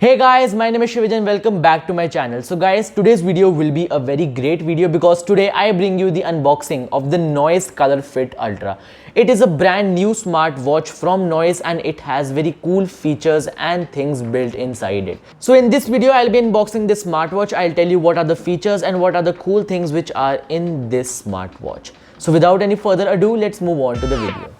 Hey guys, my name is Shivaj and welcome back to my channel. So guys, today's video will be a very great video because today I bring you the unboxing of the Noise Colorfit Ultra. It is a brand new smartwatch from Noise and it has very cool features and things built inside it. So in this video, I'll be unboxing this smartwatch. I'll tell you what are the features and what are the cool things which are in this smartwatch. So without any further ado, let's move on to the video.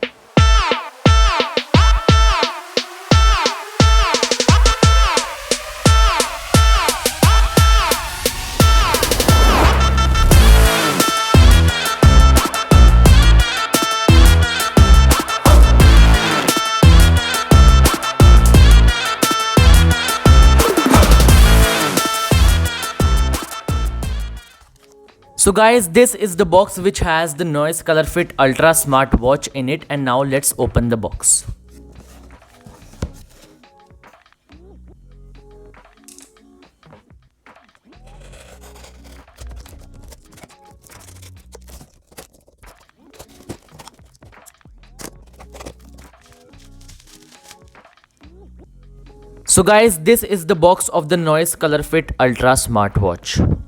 So guys, this is the box which has the Noise Colorfit Ultra Smartwatch in it, and now let's open the box. So guys, this is the box of the Noise Colorfit Ultra Smartwatch.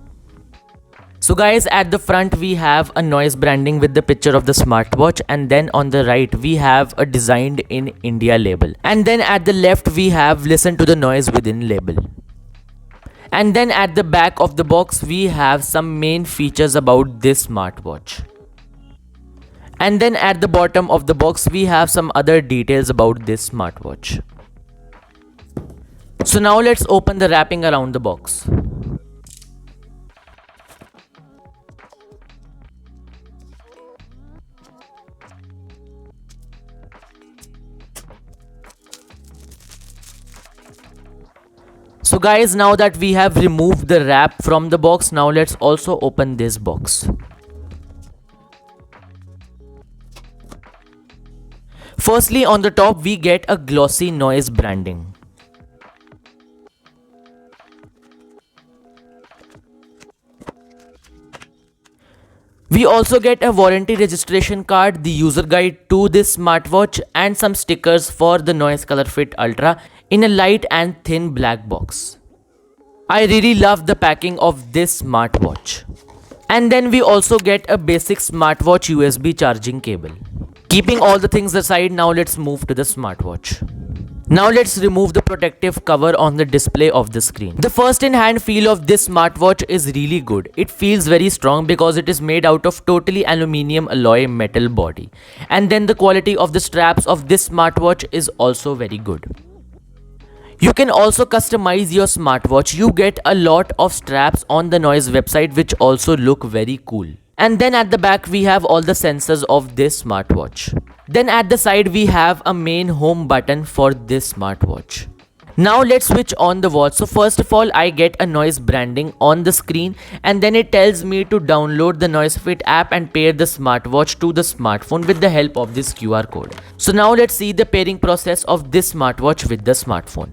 So guys, at the front we have a Noise branding with the picture of the smartwatch, and then on the right we have a designed in India label, and then at the left we have listen to the noise within label. And then at the back of the box we have some main features about this smartwatch. And then at the bottom of the box we have some other details about this smartwatch. So now let's open the wrapping around the box. So guys, now that we have removed the wrap from the box, now let's also open this box. Firstly, on the top we get a glossy Noise branding. We also get a warranty registration card, the user guide to this smartwatch, and some stickers for the Noise Colorfit Ultra in a light and thin black box. I really love the packing of this smartwatch. And then we also get a basic smartwatch USB charging cable. Keeping all the things aside, now let's move to the smartwatch. Now let's remove the protective cover on the display of the screen. The first in hand feel of this smartwatch is really good. It feels very strong because it is made out of totally aluminium alloy metal body. And then the quality of the straps of this smartwatch is also very good. You can also customize your smartwatch. You get a lot of straps on the Noise website which also look very cool. And then at the back we have all the sensors of this smartwatch. Then at the side we have a main home button for this smartwatch. Now let's switch on the watch. So first of all, I get a Noise branding on the screen, and then it tells me to download the NoiseFit app and pair the smartwatch to the smartphone with the help of this QR code. So now let's see the pairing process of this smartwatch with the smartphone.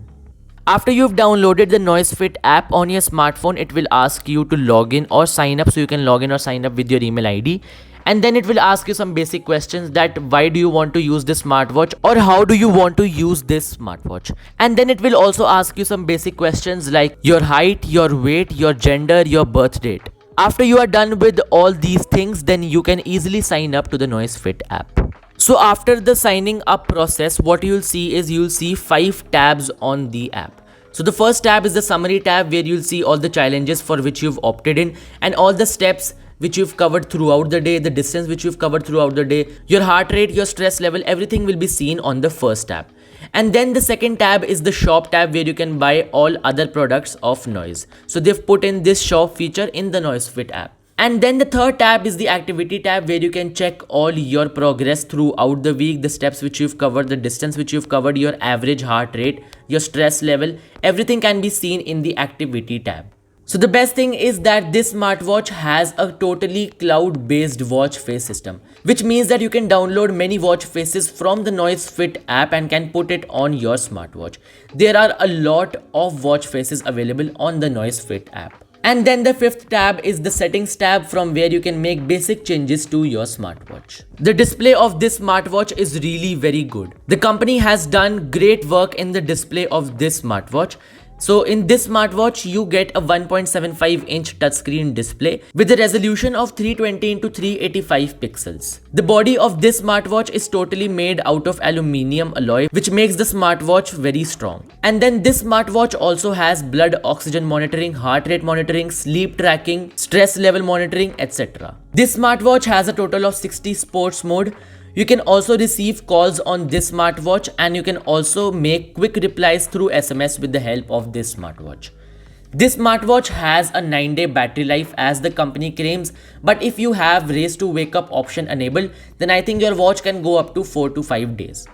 After you've downloaded the NoiseFit app on your smartphone, it will ask you to log in or sign up. So you can log in or sign up with your email ID. And then it will ask you some basic questions that why do you want to use this smartwatch or how do you want to use this smartwatch. And then it will also ask you some basic questions like your height, your weight, your gender, your birth date. After you are done with all these things, then you can easily sign up to the NoiseFit app. So after the signing up process, what you'll see is you'll see 5 tabs on the app. So the first tab is the summary tab where you'll see all the challenges for which you've opted in and all the steps which you've covered throughout the day, the distance which you've covered throughout the day, your heart rate, your stress level, everything will be seen on the first tab. And then the second tab is the shop tab where you can buy all other products of Noise. So they've put in this shop feature in the NoiseFit app. And then the third tab is the activity tab where you can check all your progress throughout the week, the steps which you've covered, the distance which you've covered, your average heart rate, your stress level, everything can be seen in the activity tab. So the best thing is that this smartwatch has a totally cloud-based watch face system, which means that you can download many watch faces from the NoiseFit app and can put it on your smartwatch. There are a lot of watch faces available on the NoiseFit app. And then the fifth tab is the settings tab from where you can make basic changes to your smartwatch. The display of this smartwatch is really very good. The company has done great work in the display of this smartwatch. So in this smartwatch, you get a 1.75-inch touchscreen display with a resolution of 320 into 385 pixels. The body of this smartwatch is totally made out of aluminium alloy, which makes the smartwatch very strong. And then this smartwatch also has blood oxygen monitoring, heart rate monitoring, sleep tracking, stress level monitoring, etc. This smartwatch has a total of 60 sports mode. You can also receive calls on this smartwatch, and you can also make quick replies through SMS with the help of this smartwatch. This smartwatch has a 9-day battery life as the company claims, but if you have race to wake up option enabled, then I think your watch can go up to 4 to 5 days.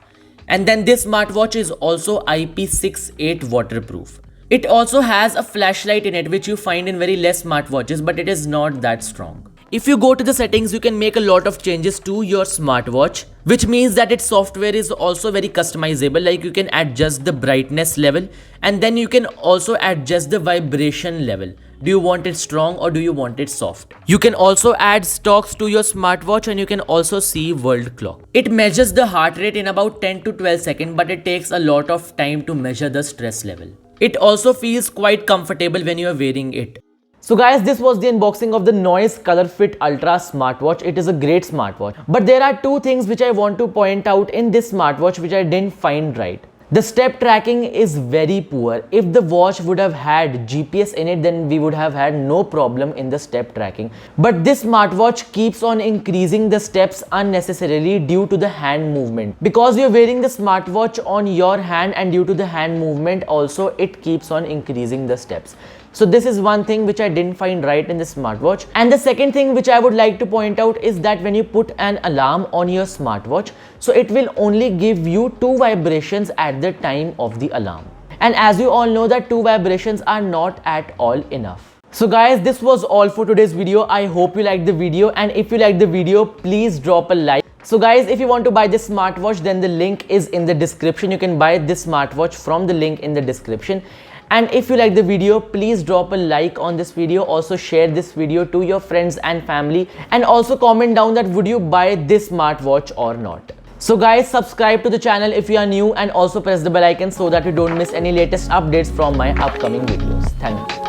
And then this smartwatch is also IP68 waterproof. It also has a flashlight in it, which you find in very less smartwatches, but it is not that strong. If you go to the settings, you can make a lot of changes to your smartwatch, which means that its software is also very customizable. Like you can adjust the brightness level, and then you can also adjust the vibration level. Do you want it strong or do you want it soft? You can also add stocks to your smartwatch, and you can also see world clock. It measures the heart rate in about 10 to 12 seconds, but it takes a lot of time to measure the stress level. It also feels quite comfortable when you are wearing it. So guys, this was the unboxing of the Noise Colorfit Ultra Smartwatch. It is a great smartwatch. But there are two things which I want to point out in this smartwatch which I didn't find right. The step tracking is very poor. If the watch would have had GPS in it, then we would have had no problem in the step tracking. But this smartwatch keeps on increasing the steps unnecessarily due to the hand movement. Because you're wearing the smartwatch on your hand, and due to the hand movement also it keeps on increasing the steps. So this is one thing which I didn't find right in this smartwatch. And the second thing which I would like to point out is that when you put an alarm on your smartwatch, so it will only give you 2 vibrations at the time of the alarm. And as you all know that 2 vibrations are not at all enough. So guys, this was all for today's video. I hope you liked the video, and if you liked the video, please drop a like. So guys, if you want to buy this smartwatch, then the link is in the description. You can buy this smartwatch from the link in the description. And if you like the video, please drop a like on this video. Also share this video to your friends and family, and also comment down that would you buy this smartwatch or not. So guys, subscribe to the channel if you are new, and also press the bell icon so that you don't miss any latest updates from my upcoming videos. Thank you.